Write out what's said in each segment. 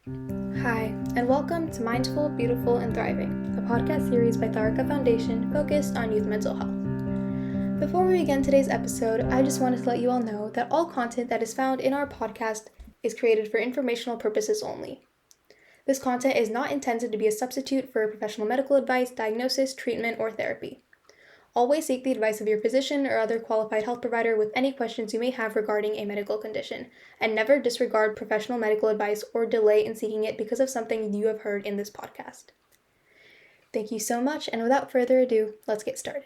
Hi, and welcome to Mindful, Beautiful, and Thriving, a podcast series by Tharaka Foundation focused on youth mental health. Before we begin today's episode, I just wanted to let you all know that all content that is found in our podcast is created for informational purposes only. This content is not intended to be a substitute for professional medical advice, diagnosis, treatment, or therapy. Always seek the advice of your physician or other qualified health provider with any questions you may have regarding a medical condition, and never disregard professional medical advice or delay in seeking it because of something you have heard in this podcast. Thank you so much, and without further ado, let's get started.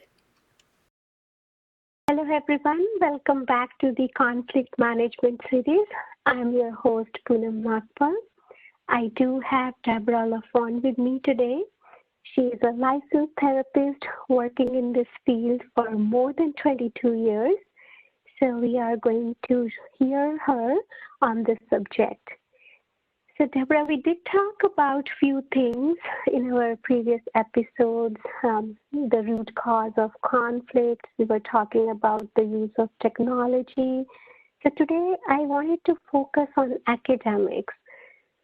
Hello everyone, welcome back to the Conflict Management series. I'm your host Poonam Nagpal. I do have Deborah Lafon with me today. She is a licensed therapist working in this field for more than 22 years. So we are going to hear her on this subject. So Deborah, we did talk about few things in our previous episodes, the root cause of conflict. We were talking about the use of technology. So today I wanted to focus on academics.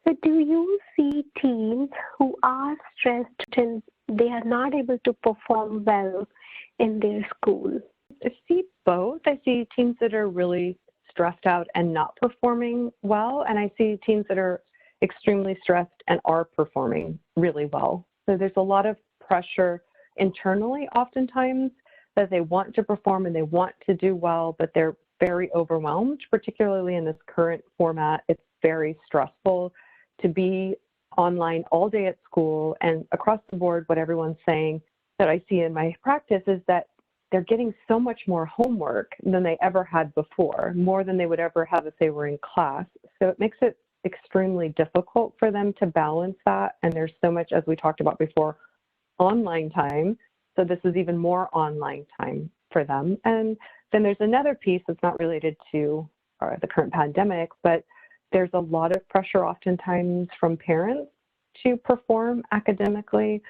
So do you see teens who are stressed and they are not able to perform well in their school? I see both. I see teens that are really stressed out and not performing well, and I see teens that are extremely stressed and are performing really well. So there's a lot of pressure internally oftentimes that they want to perform and they want to do well, but they're very overwhelmed, particularly in this current format. It's very stressful to be online all day at school, and across the board, what everyone's saying that I see in my practice is that they're getting so much more homework than they ever had before, more than they would ever have if they were in class. So it makes it extremely difficult for them to balance that. And there's so much, as we talked about before, online time. So this is even more online time for them. And then there's another piece that's not related to the current pandemic, but there's a lot of pressure oftentimes from parents to perform academically,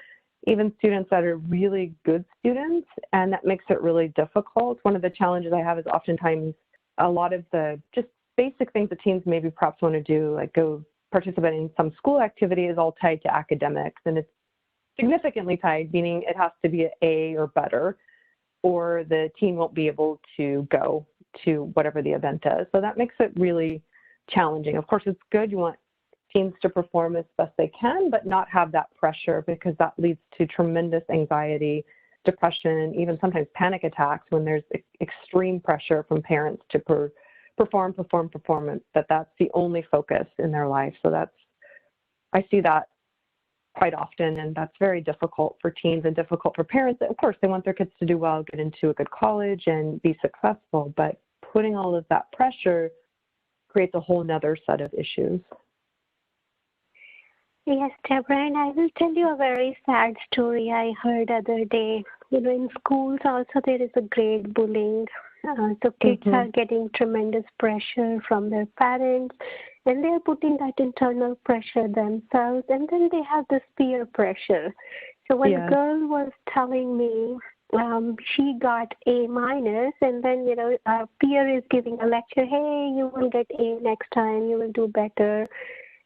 even students that are really good students, and that makes it really difficult. One of the challenges I have is oftentimes a lot of the just basic things that teens maybe perhaps want to do, like go participate in some school activity, is all tied to academics, and it's significantly tied, meaning it has to be an A or better, or the teen won't be able to go to whatever the event is. So that makes it really challenging. Of course, it's good. You want teens to perform as best they can, but not have that pressure, because that leads to tremendous anxiety, depression, even sometimes panic attacks when there's extreme pressure from parents to perform, that's the only focus in their life. So I see that quite often, and that's very difficult for teens and difficult for parents. Of course, they want their kids to do well, get into a good college and be successful, but putting all of that pressure creates a whole nother set of issues. Yes, Deborah, and I will tell you a very sad story I heard other day. In schools also there is a grade bullying. So kids are getting tremendous pressure from their parents, and they're putting that internal pressure themselves, and then they have this peer pressure. So one girl was telling me she got A minus, and then, a peer is giving a lecture, hey, you will get A next time, you will do better.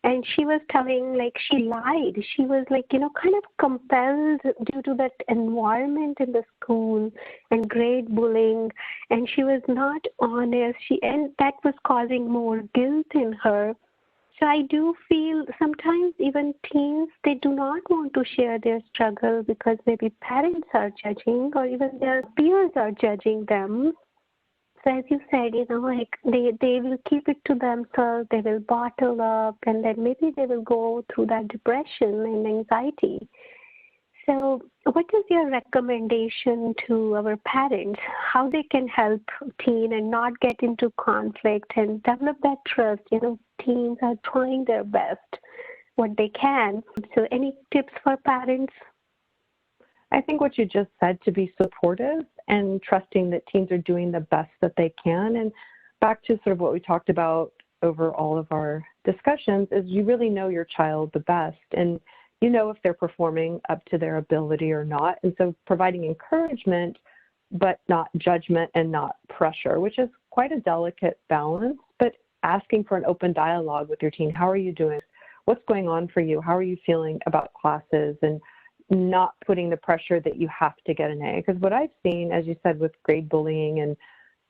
And she was telling, she lied. She was kind of compelled due to that environment in the school and grade bullying. And she was not honest. And that was causing more guilt in her. So I do feel sometimes even teens, they do not want to share their struggle because maybe parents are judging, or even their peers are judging them. So as you said, they will keep it to themselves, they will bottle up, and then maybe they will go through that depression and anxiety. So what is your recommendation to our parents, how they can help teen and not get into conflict and develop that trust? Teens are trying their best, what they can. So any tips for parents? I think what you just said, to be supportive and trusting that teens are doing the best that they can. And back to sort of what we talked about over all of our discussions, is you really know your child the best, and you know if they're performing up to their ability or not. And so providing encouragement, but not judgment and not pressure, which is quite a delicate balance, but asking for an open dialogue with your teen. How are you doing? what's going on for you? How are you feeling about classes? And not putting the pressure that you have to get an A. Because what I've seen, as you said, with grade bullying, and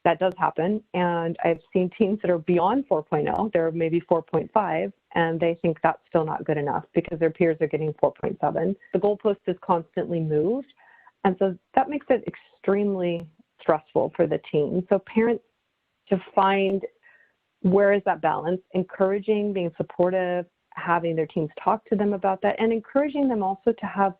that does happen, and I've seen teens that are beyond 4.0, they're maybe 4.5, and they think that's still not good enough because their peers are getting 4.7. The goalpost is constantly moved, and so that makes it extremely stressful for the teen. So parents to find where is that balance, encouraging, being supportive, having their teens talk to them about that, and encouraging them also to have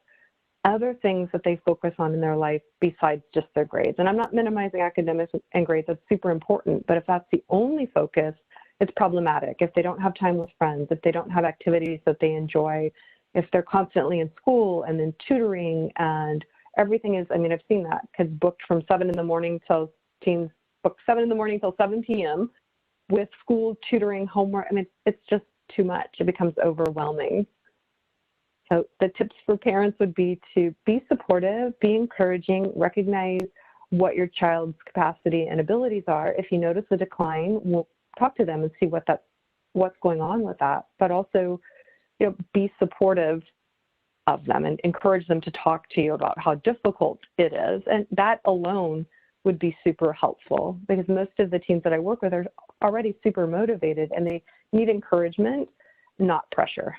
other things that they focus on in their life besides just their grades. And I'm not minimizing academics and grades, that's super important, but if that's the only focus, it's problematic. If they don't have time with friends, if they don't have activities that they enjoy, if they're constantly in school and then tutoring and everything is, I mean, I've seen that, kids booked from 7 in the morning till teens booked 7 in the morning till 7 p.m. with school, tutoring, homework. I mean, it's just too much. It becomes overwhelming. So the tips for parents would be to be supportive, be encouraging, recognize what your child's capacity and abilities are. If you notice a decline, we'll talk to them and see what's going on with that. But also, be supportive of them and encourage them to talk to you about how difficult it is. And that alone would be super helpful because most of the teens that I work with are already super motivated and they need encouragement, not pressure.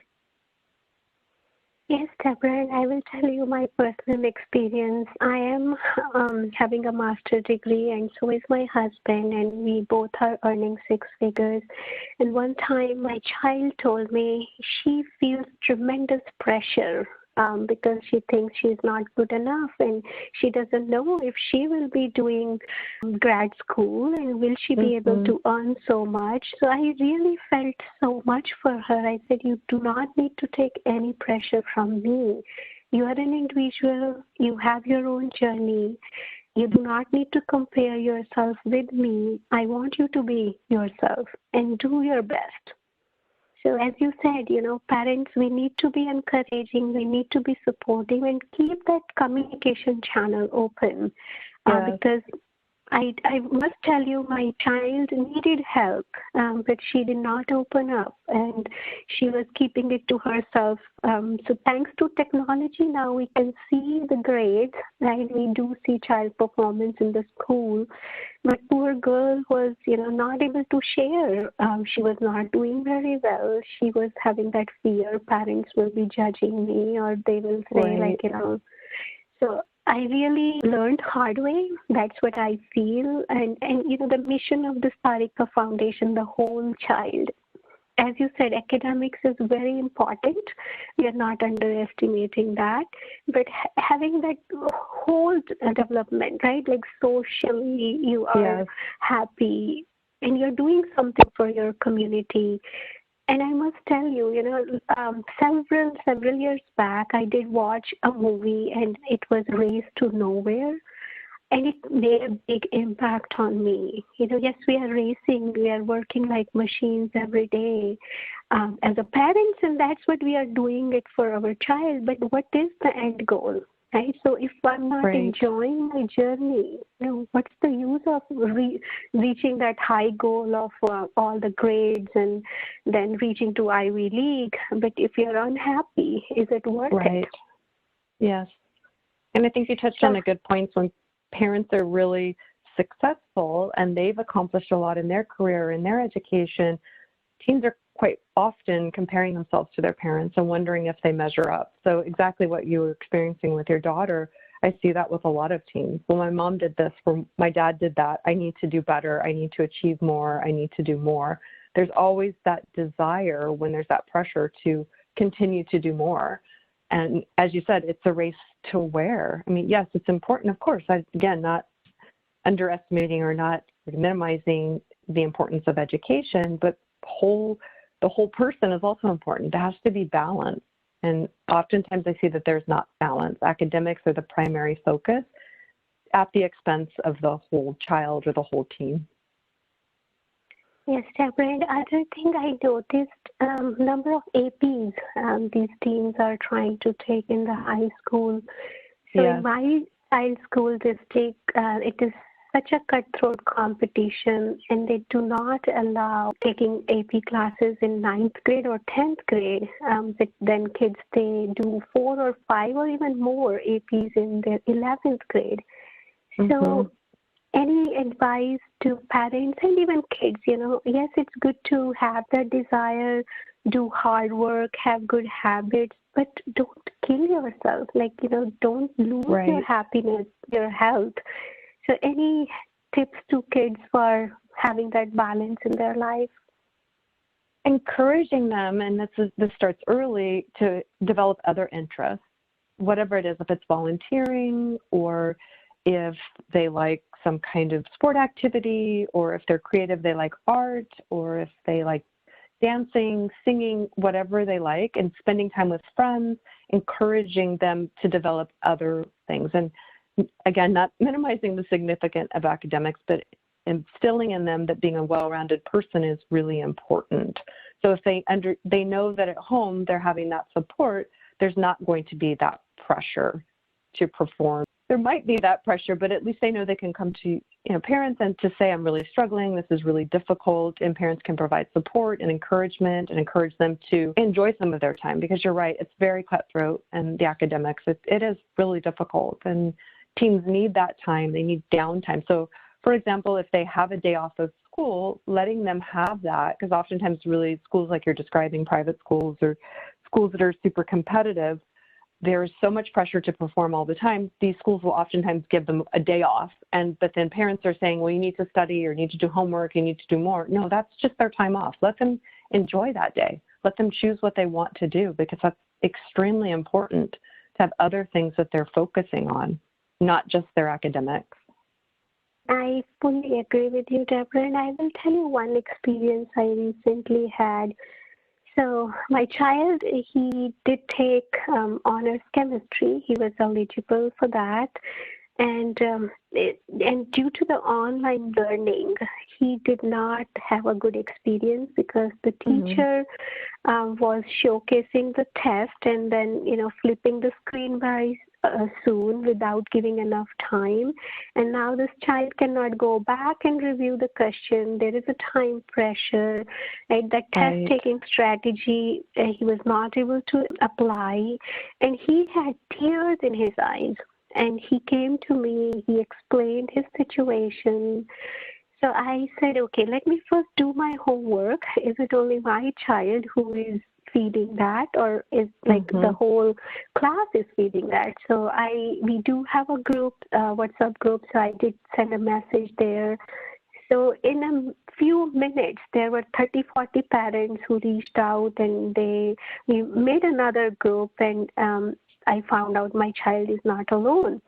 Yes, Deborah, and I will tell you my personal experience. I am having a master's degree, and so is my husband, and we both are earning 6 figures. And one time my child told me she feels tremendous pressure because she thinks she's not good enough, and she doesn't know if she will be doing grad school and will she be able to earn so much. So I really felt so much for her. I said, you do not need to take any pressure from me. You are an individual. You have your own journey. You do not need to compare yourself with me. I want you to be yourself and do your best. So as you said, parents, we need to be encouraging, we need to be supportive and keep that communication channel open because I must tell you, my child needed help, but she did not open up and she was keeping it to herself. So thanks to technology, now we can see the grades, right? We do see child performance in the school, but poor girl was, not able to share. She was not doing very well. She was having that fear, parents will be judging me or they will say so I really learned hard way. That's what I feel. And the mission of the Sarika Foundation, the whole child. As you said, academics is very important. We are not underestimating that. But having that whole development, right? Like socially, you are happy and you're doing something for your community. And I must tell you, several years back, I did watch a movie, and it was Race to Nowhere, and it made a big impact on me. Yes, we are racing, we are working like machines every day as a parents, and that's what we are doing it for our child. But what is the end goal? Right? So if I'm not enjoying my journey, what's the use of reaching that high goal of all the grades and then reaching to Ivy League? But if you're unhappy, is it worth it? Yes. And I think you touched on a good point. When parents are really successful and they've accomplished a lot in their career, in their education, teens are quite often comparing themselves to their parents and wondering if they measure up. So exactly what you were experiencing with your daughter, I see that with a lot of teens. Well, my mom did this, my dad did that. I need to do better. I need to achieve more. I need to do more. There's always that desire when there's that pressure to continue to do more. And as you said, it's a race to where? I mean, yes, it's important, of course. Again, not underestimating or not minimizing the importance of education, but the whole person is also important. There has to be balance. And oftentimes I see that there's not balance. Academics are the primary focus at the expense of the whole child or the whole team. Yes, Deborah. And other thing I noticed, number of APs these teens are trying to take in the high school. So in my child school district, it is such a cutthroat competition, and they do not allow taking AP classes in ninth grade or 10th grade. But then kids, they do 4 or 5 or even more APs in their 11th grade. So any advice to parents and even kids, yes, it's good to have the desire, do hard work, have good habits, but don't kill yourself. Don't lose your happiness, your health. So any tips to kids for having that balance in their life? Encouraging them, and this starts early, to develop other interests, whatever it is, if it's volunteering or if they like some kind of sport activity, or if they're creative, they like art, or if they like dancing, singing, whatever they like, and spending time with friends, encouraging them to develop other things. And again, not minimizing the significance of academics, but instilling in them that being a well-rounded person is really important. So if they know that at home they're having that support, there's not going to be that pressure to perform. There might be that pressure, but at least they know they can come to parents and to say, I'm really struggling, this is really difficult, and parents can provide support and encouragement and encourage them to enjoy some of their time, because you're right, it's very cutthroat, and the academics, it is really difficult, and teens need that time, they need downtime. So for example, if they have a day off of school, letting them have that, because oftentimes really schools like you're describing, private schools or schools that are super competitive, there's so much pressure to perform all the time. These schools will oftentimes give them a day off, but then parents are saying, well, you need to study or you need to do homework, you need to do more. No, that's just their time off. Let them enjoy that day. Let them choose what they want to do, because that's extremely important to have other things that they're focusing on, not just their academics. I fully agree with you, Deborah, and I will tell you one experience I recently had. So my child, he did take honors chemistry. He was eligible for that. And due to the online learning, he did not have a good experience, because the teacher was showcasing the test and then, flipping the screen very soon without giving enough time. And now this child cannot go back and review the question. There is a time pressure. Right? That test-taking strategy, he was not able to apply. And he had tears in his eyes. And he came to me, he explained his situation. So I said, okay, let me first do my homework. Is it only my child who is feeding that, or is the whole class is feeding that? So we do have a group, WhatsApp group, so I did send a message there. So in a few minutes, there were 30, 40 parents who reached out, and we made another group, and I found out my child is not alone.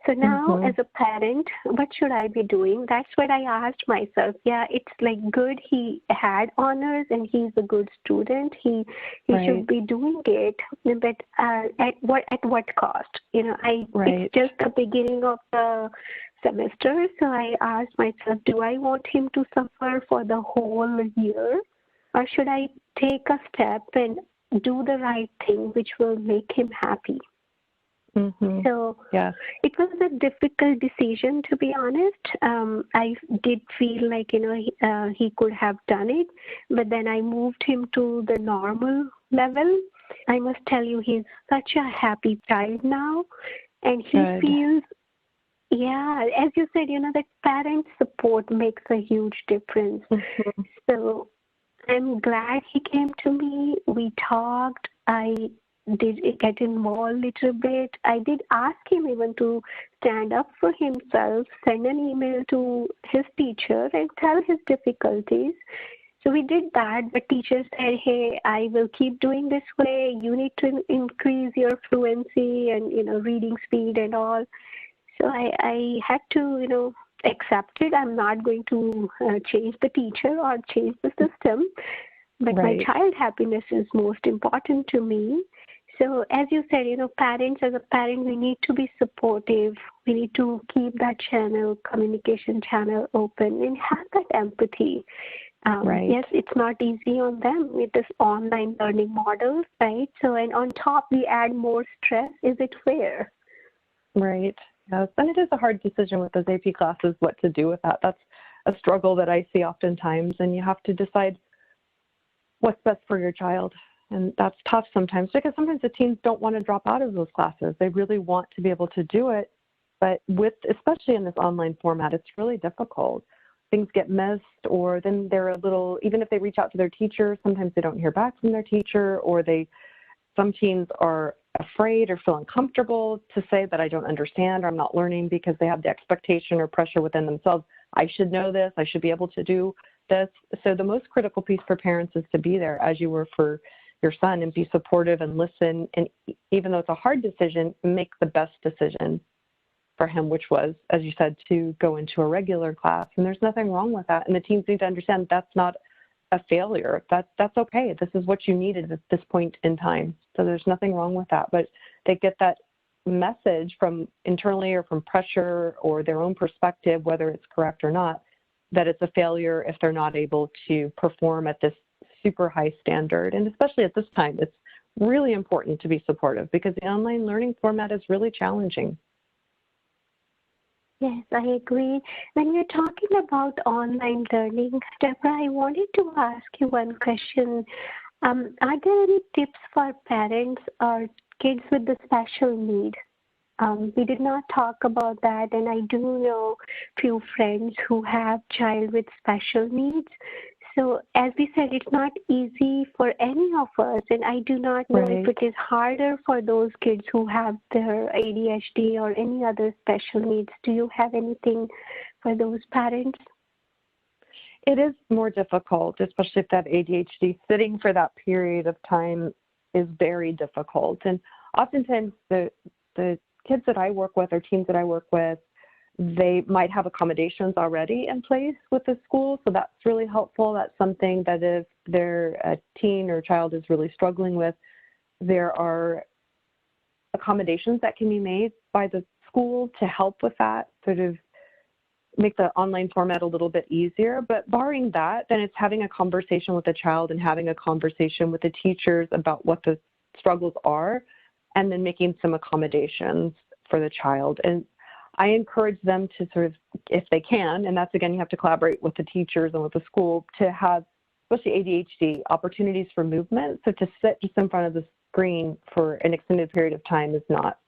So now as a parent, what should I be doing? That's what I asked myself. Yeah, it's good he had honors and he's a good student. He should be doing it, but at what cost? It's just the beginning of the semester. So I asked myself, do I want him to suffer for the whole year, or should I take a step and do the right thing which will make him happy? So it was a difficult decision, to be honest. I did feel like, he could have done it, but then I moved him to the normal level. I must tell you, he's such a happy child now, and he feels, as you said, that parent support makes a huge difference. So I'm glad he came to me. We talked. I did get involved a little bit. I did ask him even to stand up for himself, send an email to his teacher and tell his difficulties. So we did that, but teacher said, hey, I will keep doing this way. You need to increase your fluency and, reading speed and all. So I had to, accept it. I'm not going to change the teacher or change the system, but my child happiness is most important to me. So as you said, parents, as a parent, we need to be supportive. We need to keep that communication channel open and have that empathy. Yes, it's not easy on them with this online learning model, right? So, and on top, we add more stress. Is it fair? Right. Yes, and it is a hard decision with those AP classes, what to do with that. That's a struggle that I see oftentimes, and you have to decide what's best for your child. And that's tough sometimes because sometimes the teens don't want to drop out of those classes. They really want to be able to do it, but especially in this online format, it's really difficult. Things get missed, or then they're a little, even if they reach out to their teacher, sometimes they don't hear back from their teacher, or some teens are afraid or feel uncomfortable to say that I don't understand or I'm not learning because they have the expectation or pressure within themselves. I should know this, I should be able to do this. So the most critical piece for parents is to be there as you were for your son and be supportive and listen. And even though it's a hard decision, make the best decision for him, which was, as you said, to go into a regular class. And there's nothing wrong with that. And the teens need to understand that's not a failure. That's okay. This is what you needed at this point in time. So there's nothing wrong with that. But they get that message from internally or from pressure or their own perspective, whether it's correct or not, that it's a failure if they're not able to perform at this super high standard. And especially at this time, it's really important to be supportive because the online learning format is really challenging. Yes, I agree. When you're talking about online learning, Deborah, I wanted to ask you one question. Are there any tips for parents or kids with the special need? We did not talk about that, and I do know few friends who have child with special needs. So as we said, it's not easy for any of us, and I do not know if it is harder for those kids who have their ADHD or any other special needs. Do you have anything for those parents? It is more difficult, especially if they have ADHD. Sitting for that period of time is very difficult. And oftentimes the kids that I work with or teams that I work with, they might have accommodations already in place with the school, so that's really helpful. That's something that if a teen or child is really struggling with, there are accommodations that can be made by the school to help with that, sort of make the online format a little bit easier. But barring that, then it's having a conversation with the child and having a conversation with the teachers about what the struggles are, and then making some accommodations for the child. And I encourage them to sort of, if they can, and that's again, you have to collaborate with the teachers and with the school to have, especially ADHD, opportunities for movement. So to sit just in front of the screen for an extended period of time is not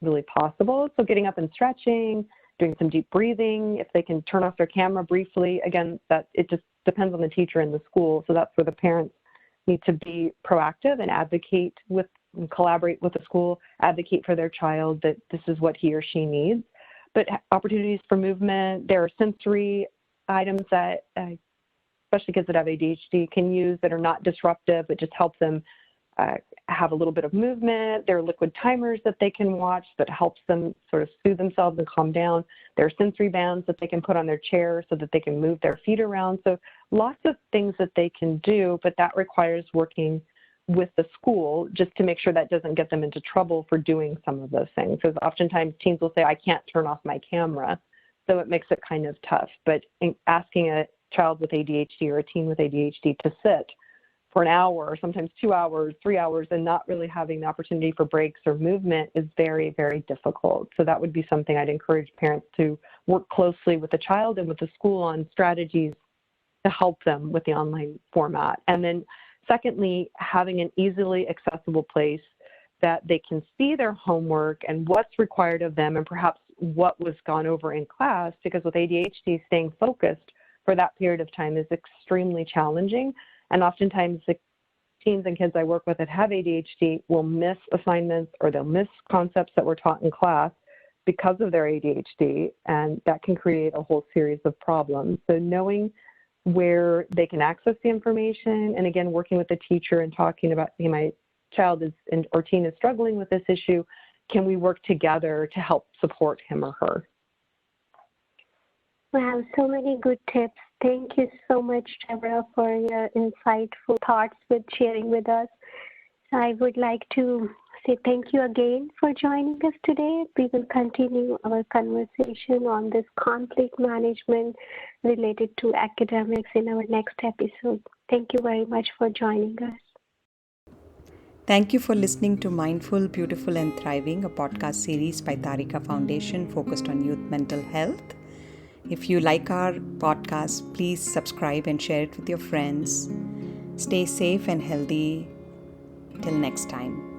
really possible. So getting up and stretching, doing some deep breathing, if they can turn off their camera briefly, again, that it just depends on the teacher and the school. So that's where the parents need to be proactive and advocate with and collaborate with the school, advocate for their child that this is what he or she needs. But opportunities for movement, there are sensory items that especially kids that have ADHD can use that are not disruptive, but just help them have a little bit of movement. There are liquid timers that they can watch that helps them sort of soothe themselves and calm down. There are sensory bands that they can put on their chair so that they can move their feet around. So lots of things that they can do, but that requires working with the school just to make sure that doesn't get them into trouble for doing some of those things. Because oftentimes teens will say, I can't turn off my camera. So it makes it kind of tough. But asking a child with ADHD or a teen with ADHD to sit for an hour or sometimes 2 hours, 3 hours, and not really having the opportunity for breaks or movement is very, very difficult. So that would be something I'd encourage parents to work closely with the child and with the school on strategies to help them with the online format. And then secondly, having an easily accessible place that they can see their homework and what's required of them and perhaps what was gone over in class, because with ADHD, staying focused for that period of time is extremely challenging. And oftentimes the teens and kids I work with that have ADHD will miss assignments or they'll miss concepts that were taught in class because of their ADHD, and that can create a whole series of problems. So knowing where they can access the information, and again, working with the teacher and talking about, hey, my child is or teen is struggling with this issue, can we work together to help support him or her? Wow, so many good tips. Thank you so much, Deborah, for your insightful thoughts with sharing with us. I would like to say thank you again for joining us today. We will continue our conversation on this conflict management related to academics in our next episode. Thank you very much for joining us. Thank you for listening to Mindful, Beautiful and Thriving, a podcast series by Tarika Foundation focused on youth mental health. If you like our podcast, please subscribe and share it with your friends. Stay safe and healthy. Till next time.